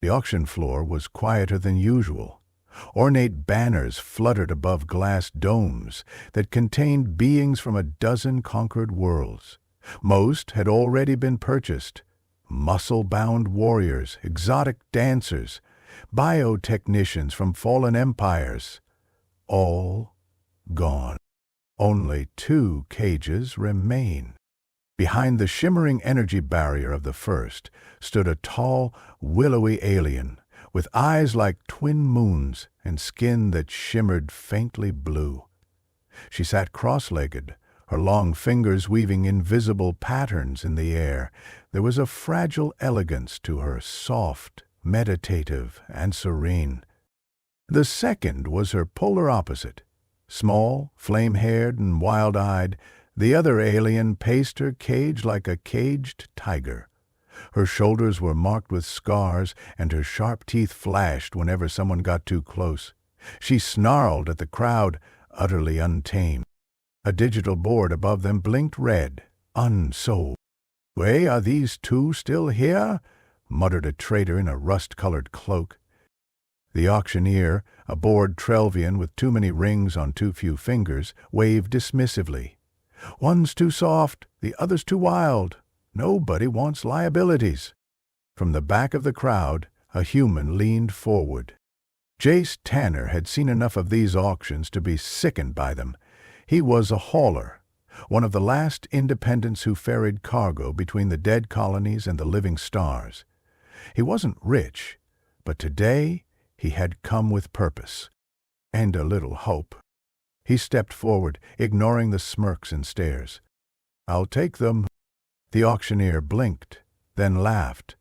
The auction floor was quieter than usual. Ornate banners fluttered above glass domes that contained beings from a dozen conquered worlds. Most had already been purchased. Muscle-bound warriors, exotic dancers, biotechnicians from fallen empires. All gone. Only 2 cages remain. Behind the shimmering energy barrier of the first stood a tall, willowy alien, with eyes like twin moons and skin that shimmered faintly blue. She sat cross-legged, her long fingers weaving invisible patterns in the air. There was a fragile elegance to her, soft, meditative, and serene. The second was her polar opposite. Small, flame-haired, and wild-eyed, the other alien paced her cage like a caged tiger. Her shoulders were marked with scars, and her sharp teeth flashed whenever someone got too close. She snarled at the crowd, utterly untamed. A digital board above them blinked red. Unsold. "Way, are these 2 still here?" muttered a trader in a rust-colored cloak. The auctioneer, a bored Trelvian with too many rings on too few fingers, waved dismissively. "One's too soft, the other's too wild. Nobody wants liabilities." From the back of the crowd, a human leaned forward. Jace Tanner had seen enough of these auctions to be sickened by them. He was a hauler, one of the last independents who ferried cargo between the dead colonies and the living stars. He wasn't rich, but today he had come with purpose and a little hope. He stepped forward, ignoring the smirks and stares. "I'll take them." The auctioneer blinked, then laughed.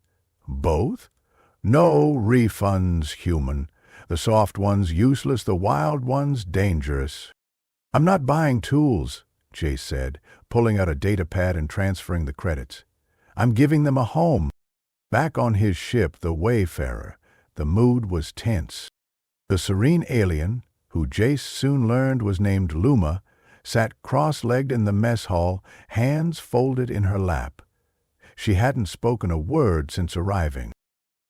"Both? No refunds, human. The soft ones useless, the wild ones dangerous." "I'm not buying tools," Jace said, pulling out a datapad and transferring the credits. "I'm giving them a home." Back on his ship, the Wayfarer, the mood was tense. The serene alien, who Jace soon learned was named Luma, sat cross-legged in the mess hall, hands folded in her lap. She hadn't spoken a word since arriving.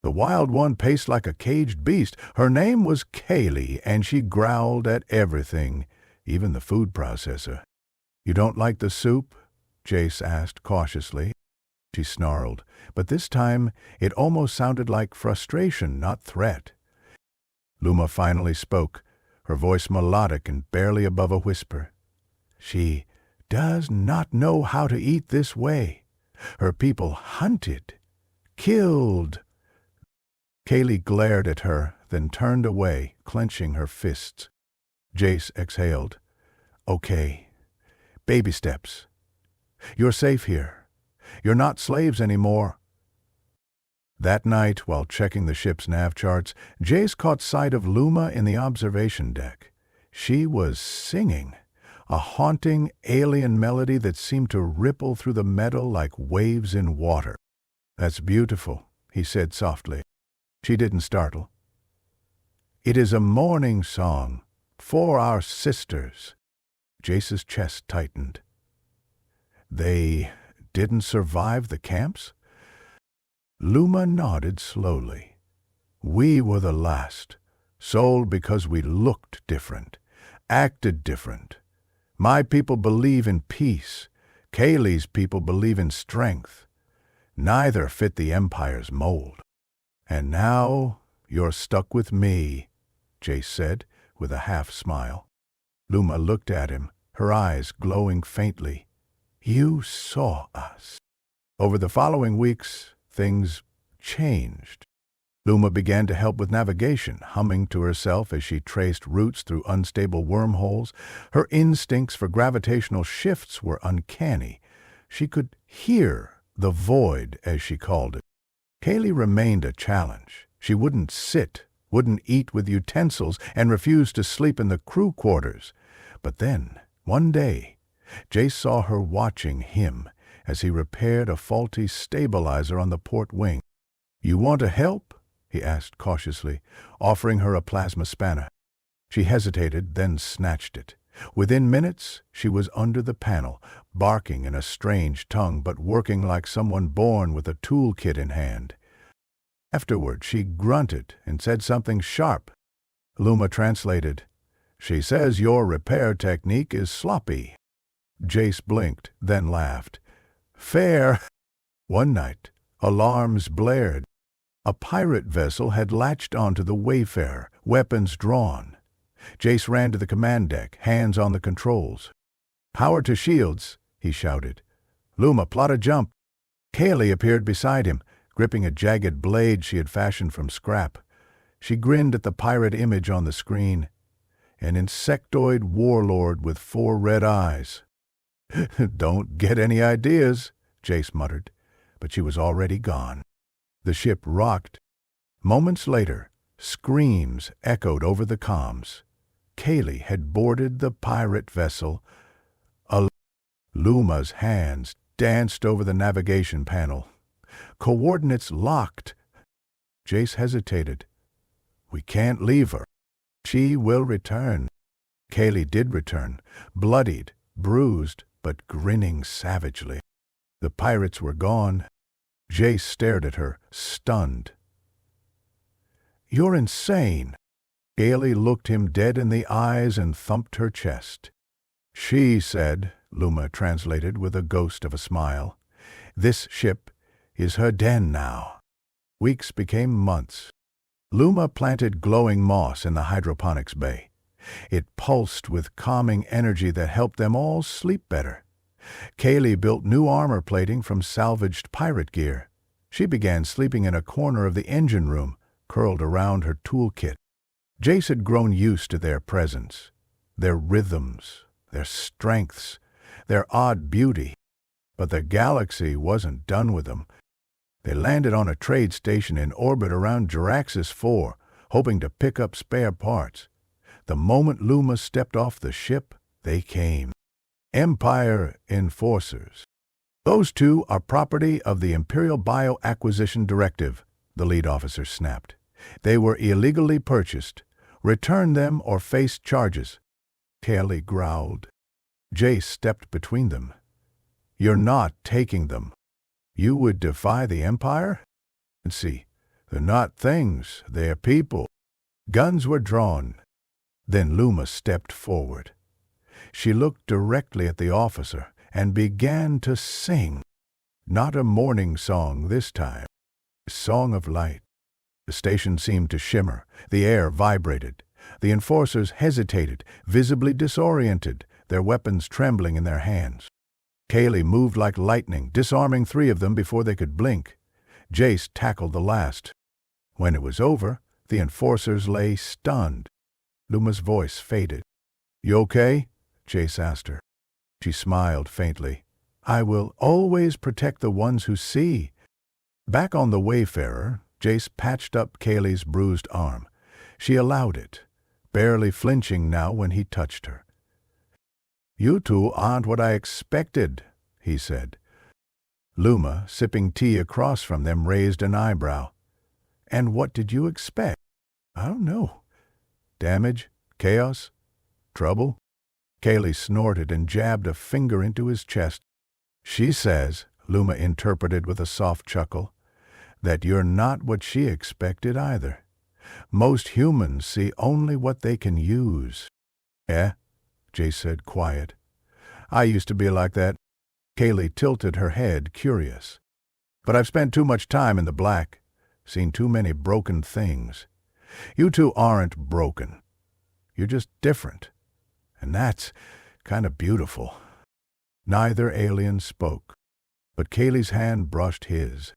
The wild one paced like a caged beast. Her name was Kaylee, and she growled at everything, even the food processor. "You don't like the soup?" Jace asked cautiously. She snarled, but this time it almost sounded like frustration, not threat. Luma finally spoke, her voice melodic and barely above a whisper. "She does not know how to eat this way. Her people hunted, killed." Kaylee glared at her, then turned away, clenching her fists. Jace exhaled. "Okay. Baby steps. You're safe here. You're not slaves anymore." That night, while checking the ship's nav charts, Jace caught sight of Luma in the observation deck. She was singing, a haunting alien melody that seemed to ripple through the metal like waves in water. "That's beautiful," he said softly. She didn't startle. "It is a mourning song for our sisters." Jace's chest tightened. "They didn't survive the camps?" Luma nodded slowly. "We were the last, sold because we looked different, acted different. My people believe in peace. Kaylee's people believe in strength. Neither fit the Empire's mold. And now you're stuck with me," Jace said, with a half-smile. Luma looked at him, her eyes glowing faintly. "You saw us." Over the following weeks, things changed. Luma began to help with navigation, humming to herself as she traced routes through unstable wormholes. Her instincts for gravitational shifts were uncanny. She could hear the void, as she called it. Kaylee remained a challenge. She wouldn't sit, wouldn't eat with utensils, and refused to sleep in the crew quarters. But then, one day, Jace saw her watching him as he repaired a faulty stabilizer on the port wing. "You want to help?" he asked cautiously, offering her a plasma spanner. She hesitated, then snatched it. Within minutes, she was under the panel, barking in a strange tongue but working like someone born with a toolkit in hand. Afterward, she grunted and said something sharp. Luma translated, "She says your repair technique is sloppy." Jace blinked, then laughed. "Fair." One night, alarms blared. A pirate vessel had latched onto the Wayfarer, weapons drawn. Jace ran to the command deck, hands on the controls. "Power to shields," he shouted. "Luma, plot a jump." Kaylee appeared beside him, gripping a jagged blade she had fashioned from scrap. She grinned at the pirate image on the screen. An insectoid warlord with 4 red eyes. "Don't get any ideas," Jace muttered, but she was already gone. The ship rocked. Moments later, screams echoed over the comms. Kaylee had boarded the pirate vessel. Luma's hands danced over the navigation panel. Coordinates locked. Jace hesitated. "We can't leave her. She will return." Kaylee did return, bloodied, bruised, but grinning savagely. The pirates were gone. Jace stared at her, stunned. "You're insane." Kaylee looked him dead in the eyes and thumped her chest. "She said," Luma translated with a ghost of a smile, "this ship is her den now." Weeks became months. Luma planted glowing moss in the hydroponics bay. It pulsed with calming energy that helped them all sleep better. Kaylee built new armor plating from salvaged pirate gear. She began sleeping in a corner of the engine room, curled around her toolkit. Jace had grown used to their presence, their rhythms, their strengths, their odd beauty. But the galaxy wasn't done with them. They landed on a trade station in orbit around Jaraxxus 4, hoping to pick up spare parts. The moment Luma stepped off the ship, they came. Empire Enforcers. "Those two are property of the Imperial Bioacquisition Directive," the lead officer snapped. "They were illegally purchased. Return them or face charges." Kaylee growled. Jace stepped between them. "You're not taking them. You would defy the Empire? And see, they're not things, they're people." Guns were drawn. Then Luma stepped forward. She looked directly at the officer and began to sing. Not a morning song this time. A song of light. The station seemed to shimmer. The air vibrated. The enforcers hesitated, visibly disoriented, their weapons trembling in their hands. Kaylee moved like lightning, disarming 3 of them before they could blink. Jace tackled the last. When it was over, the enforcers lay stunned. Luma's voice faded. "You okay?" Jace asked her. She smiled faintly. "I will always protect the ones who see." Back on the Wayfarer, Jace patched up Kaylee's bruised arm. She allowed it, barely flinching now when he touched her. "You two aren't what I expected," he said. Luma, sipping tea across from them, raised an eyebrow. "And what did you expect?" "I don't know. Damage? Chaos? Trouble?" Kaylee snorted and jabbed a finger into his chest. "She says," Luma interpreted with a soft chuckle, "that you're not what she expected either. Most humans see only what they can use." "Eh?" Jace said, quiet. "I used to be like that." Kaylee tilted her head, curious. "But I've spent too much time in the black, seen too many broken things. You two aren't broken. You're just different. And that's kind of beautiful." Neither alien spoke, but Kaylee's hand brushed his,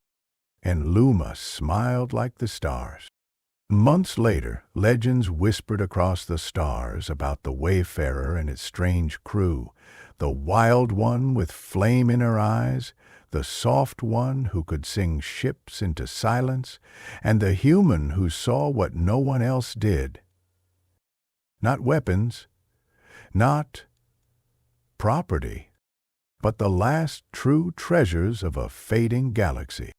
and Luma smiled like the stars. Months later, legends whispered across the stars about the Wayfarer and its strange crew, the wild one with flame in her eyes, the soft one who could sing ships into silence, and the human who saw what no one else did. Not weapons, not property, but the last true treasures of a fading galaxy.